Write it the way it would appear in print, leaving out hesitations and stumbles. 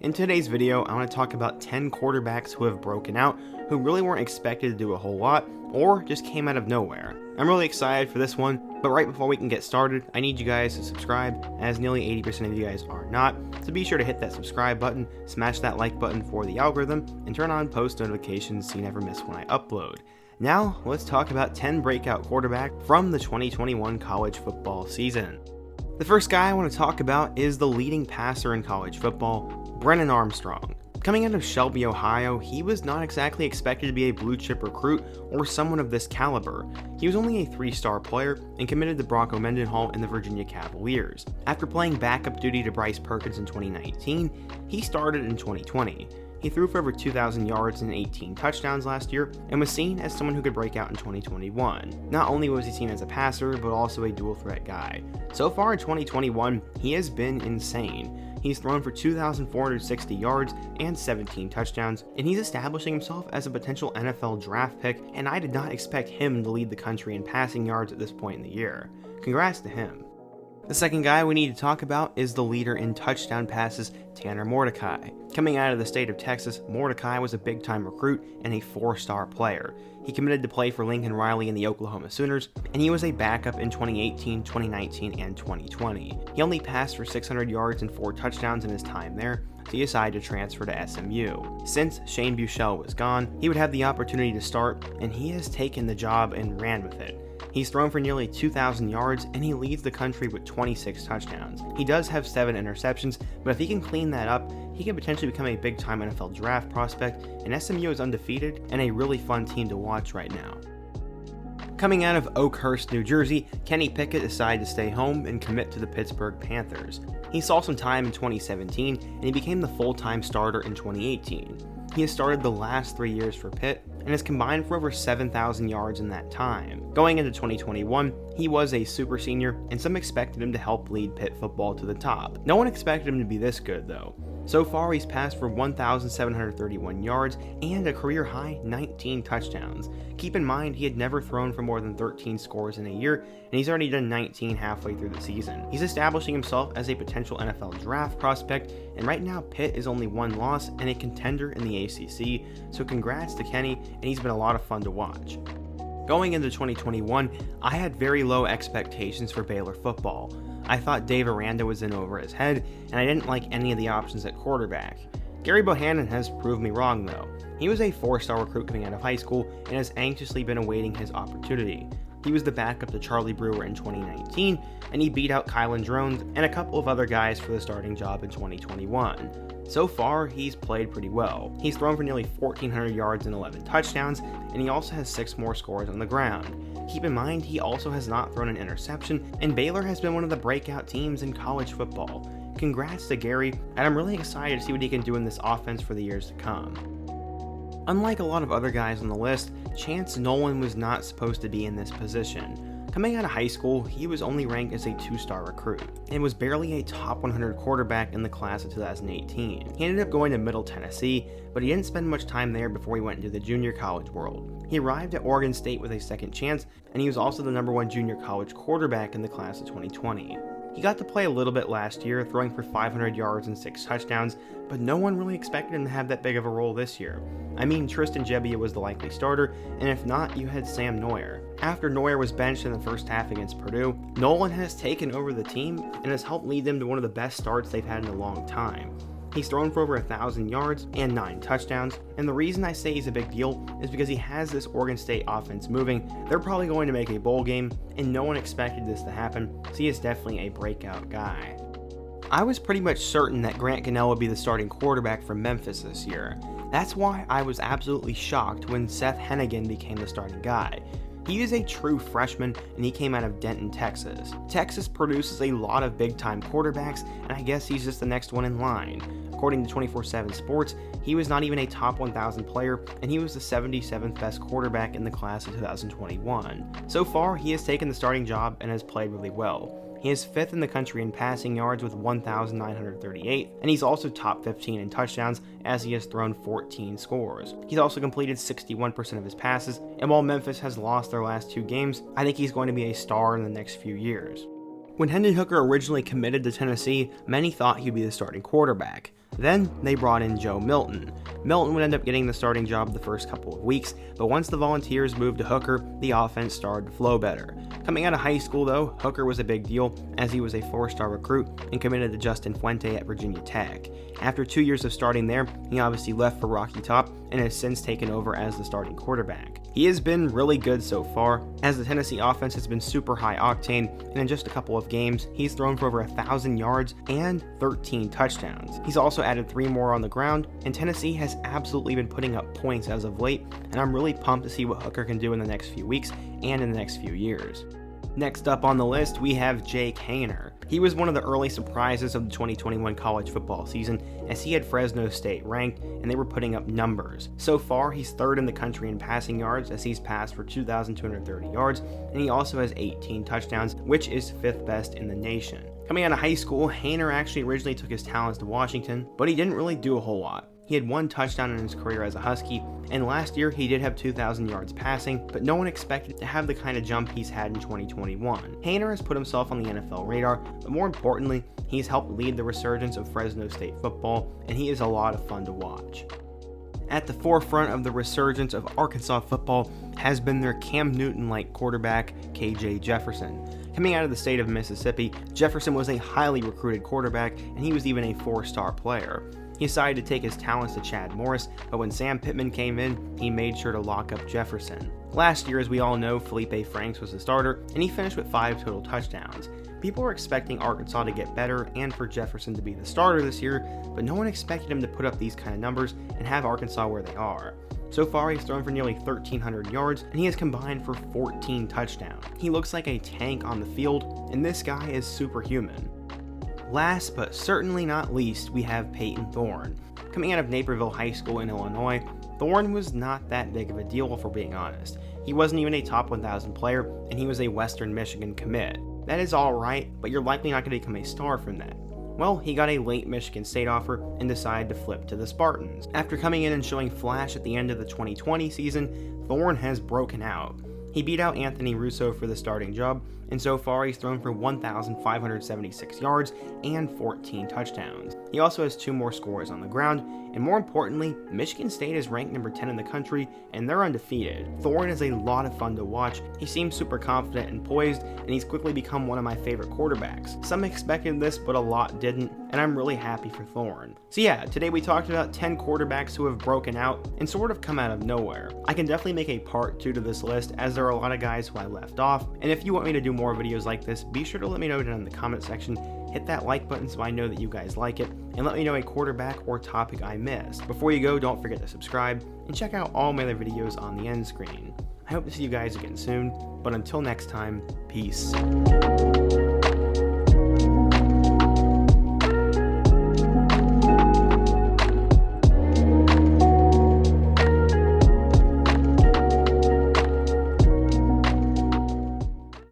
In today's video, I want to talk about 10 quarterbacks who have broken out, who really weren't expected to do a whole lot, or just came out of nowhere. I'm really excited for this one, but right before we can get started, I need you guys to subscribe, as nearly 80% of you guys are not, so be sure to hit that subscribe button, smash that like button for the algorithm, and turn on post notifications so you never miss when I upload. Now, let's talk about 10 breakout quarterbacks from the 2021 college football season. The first guy I want to talk about is the leading passer in college football, Brennan Armstrong. Coming out of Shelby, Ohio, he was not exactly expected to be a blue-chip recruit or someone of this caliber. He was only a 3-star player and committed to Bronco Mendenhall in the Virginia Cavaliers. After playing backup duty to Bryce Perkins in 2019, he started in 2020. He threw for over 2,000 yards and 18 touchdowns last year and was seen as someone who could break out in 2021. Not only was he seen as a passer, but also a dual-threat guy. So far in 2021, he has been insane. He's thrown for 2,460 yards and 17 touchdowns, and he's establishing himself as a potential NFL draft pick, and I did not expect him to lead the country in passing yards at this point in the year. Congrats to him. The second guy we need to talk about is the leader in touchdown passes, Tanner Mordecai. Coming out of the state of Texas, Mordecai was a big-time recruit and a 4-star player. He committed to play for Lincoln Riley and the Oklahoma Sooners, and he was a backup in 2018, 2019, and 2020. He only passed for 600 yards and 4 touchdowns in his time there, so he decided to transfer to SMU. Since Shane Buechele was gone, he would have the opportunity to start, and he has taken the job and ran with it. He's thrown for nearly 2,000 yards, and he leads the country with 26 touchdowns. He does have 7 interceptions, but if he can clean that up, he can potentially become a big-time NFL draft prospect, and SMU is undefeated and a really fun team to watch right now. Coming out of Oakhurst, New Jersey, Kenny Pickett decided to stay home and commit to the Pittsburgh Panthers. He saw some time in 2017, and he became the full-time starter in 2018. He has started the last 3 years for Pitt and has combined for over 7,000 yards in that time. Going into 2021, he was a super senior, and some expected him to help lead Pitt football to the top. No one expected him to be this good, though. So far, he's passed for 1,731 yards and a career-high 19 touchdowns. Keep in mind, he had never thrown for more than 13 scores in a year, and he's already done 19 halfway through the season. He's establishing himself as a potential NFL draft prospect, and right now, Pitt is only 1 loss and a contender in the ACC, so congrats to Kenny, and he's been a lot of fun to watch. Going into 2021, I had very low expectations for Baylor football. I thought Dave Aranda was in over his head, and I didn't like any of the options at quarterback. Gerry Bohanon has proved me wrong though. He was a 4-star recruit coming out of high school and has anxiously been awaiting his opportunity. He was the backup to Charlie Brewer in 2019, and he beat out Kylan Drones and a couple of other guys for the starting job in 2021. So far, he's played pretty well. He's thrown for nearly 1,400 yards and 11 touchdowns, and he also has 6 more scores on the ground. Keep in mind, he also has not thrown an interception, and Baylor has been one of the breakout teams in college football. Congrats to Gerry, and I'm really excited to see what he can do in this offense for the years to come. Unlike a lot of other guys on the list, Chance Nolan was not supposed to be in this position. Coming out of high school, he was only ranked as a 2-star recruit, and was barely a top 100 quarterback in the class of 2018. He ended up going to Middle Tennessee, but he didn't spend much time there before he went into the junior college world. He arrived at Oregon State with a second chance, and he was also the #1 junior college quarterback in the class of 2020. He got to play a little bit last year, throwing for 500 yards and 6 touchdowns, but no one really expected him to have that big of a role this year. I mean, Tristan Gebbia was the likely starter, and if not, you had Sam Neuer. After Neuer was benched in the first half against Purdue, Nolan has taken over the team and has helped lead them to one of the best starts they've had in a long time. He's thrown for over 1,000 yards and 9 touchdowns, and the reason I say he's a big deal is because he has this Oregon State offense moving. They're probably going to make a bowl game, and no one expected this to happen, so he is definitely a breakout guy. I was pretty much certain that Grant Gunnell would be the starting quarterback for Memphis this year. That's why I was absolutely shocked when Seth Henigan became the starting guy. He is a true freshman, and he came out of Denton, Texas. Texas produces a lot of big-time quarterbacks, and I guess he's just the next one in line. According to 24/7 Sports, he was not even a top 1,000 player, and he was the 77th best quarterback in the class of 2021. So far, he has taken the starting job and has played really well. He is 5th in the country in passing yards with 1,938, and he's also top 15 in touchdowns as he has thrown 14 scores. He's also completed 61% of his passes, and while Memphis has lost their last 2 games, I think he's going to be a star in the next few years. When Hendon Hooker originally committed to Tennessee, many thought he'd be the starting quarterback. Then they brought in Joe Milton. Milton would end up getting the starting job the first couple of weeks, but once the Volunteers moved to Hooker, the offense started to flow better. Coming out of high school though, Hooker was a big deal as he was a 4-star recruit and committed to Justin Fuente at Virginia Tech. After 2 years of starting there, he obviously left for Rocky Top and has since taken over as the starting quarterback. He has been really good so far, as the Tennessee offense has been super high octane, and in just a couple of games, he's thrown for over 1,000 yards and 13 touchdowns. He's also added 3 more on the ground, and Tennessee has absolutely been putting up points as of late, and I'm really pumped to see what Hooker can do in the next few weeks and in the next few years. Next up on the list, we have Jake Haener. He was one of the early surprises of the 2021 college football season, as he had Fresno State ranked and they were putting up numbers. So far, he's third in the country in passing yards as he's passed for 2,230 yards, and he also has 18 touchdowns, which is 5th best in the nation. Coming out of high school, Haener actually originally took his talents to Washington, but he didn't really do a whole lot. He had 1 touchdown in his career as a Husky, and last year he did have 2,000 yards passing, but no one expected to have the kind of jump he's had in 2021. Haener has put himself on the NFL radar, but more importantly, he's helped lead the resurgence of Fresno State football, and he is a lot of fun to watch. At the forefront of the resurgence of Arkansas football has been their Cam Newton-like quarterback, KJ Jefferson. Coming out of the state of Mississippi, Jefferson was a highly recruited quarterback, and he was even a 4-star player. He decided to take his talents to Chad Morris, but when Sam Pittman came in, he made sure to lock up Jefferson. Last year, as we all know, Felipe Franks was the starter, and he finished with 5 total touchdowns. People were expecting Arkansas to get better and for Jefferson to be the starter this year, but no one expected him to put up these kind of numbers and have Arkansas where they are. So far, he's thrown for nearly 1,300 yards, and he has combined for 14 touchdowns. He looks like a tank on the field, and this guy is superhuman. Last but certainly not least, we have Peyton Thorne. Coming out of Naperville High School in Illinois, Thorne was not that big of a deal if we're being honest. He wasn't even a top 1,000 player, and he was a Western Michigan commit. That is alright, but you're likely not going to become a star from that. Well, he got a late Michigan State offer and decided to flip to the Spartans. After coming in and showing flash at the end of the 2020 season, Thorne has broken out. He beat out Anthony Russo for the starting job, and so far he's thrown for 1,576 yards and 14 touchdowns. He also has 2 more scores on the ground, and more importantly, Michigan State is ranked number 10 in the country, and they're undefeated. Thorne is a lot of fun to watch. He seems super confident and poised, and he's quickly become one of my favorite quarterbacks. Some expected this, but a lot didn't, and I'm really happy for Thorne. So yeah, today we talked about 10 quarterbacks who have broken out and sort of come out of nowhere. I can definitely make a part 2 to this list, as there are a lot of guys who I left off, and if you want me to do more videos like this, be sure to let me know down in the comment section. Hit that like button so I know that you guys like it, and let me know a quarterback or topic I missed. Before you go, don't forget to subscribe, and check out all my other videos on the end screen. I hope to see you guys again soon, but until next time, peace.